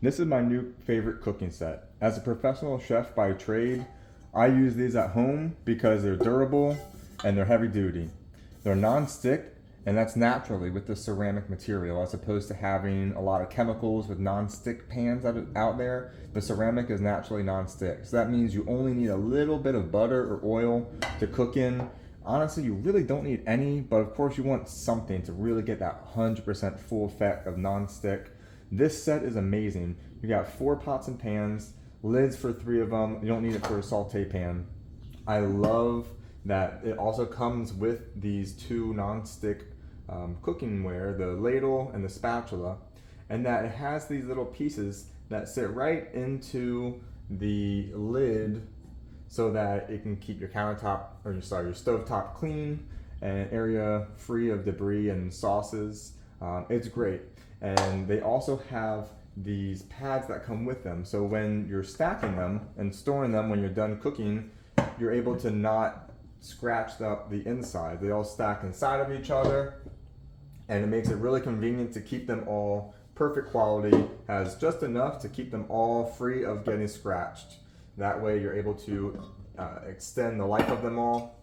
This is my new favorite cooking set. As a professional chef by trade, I use these at home because they're durable and they're heavy duty. They're non-stick, and that's naturally with the ceramic material, as opposed to having a lot of chemicals with non-stick pans out there. The ceramic is naturally non-stick. So that means you only need a little bit of butter or oil to cook in. Honestly, you really don't need any, but of course you want something to really get that 100% full effect of non-stick. This set is amazing. You got 4 pots and pans, lids for 3 of them. You don't need it for a saute pan. I love that it also comes with these 2 non-stick cooking ware, the ladle and the spatula, and that it has these little pieces that sit right into the lid so that it can keep your countertop, or your stovetop clean and area free of debris and sauces. It's great. And they also have these pads that come with them, so when you're stacking them and storing them when you're done cooking, you're able to not scratch up the inside. They all stack inside of each other, and it makes it really convenient to keep them all perfect quality, has just enough to keep them all free of getting scratched. That way you're able to extend the life of them all.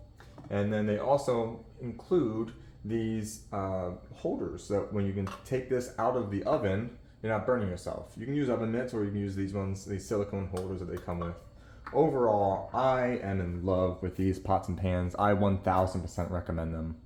And then they also include these holders, so when you can take this out of the oven, you're not burning yourself. You can use oven mitts, or you can use these ones, these silicone holders that they come with. Overall, I am in love with these pots and pans. I 1000% recommend them.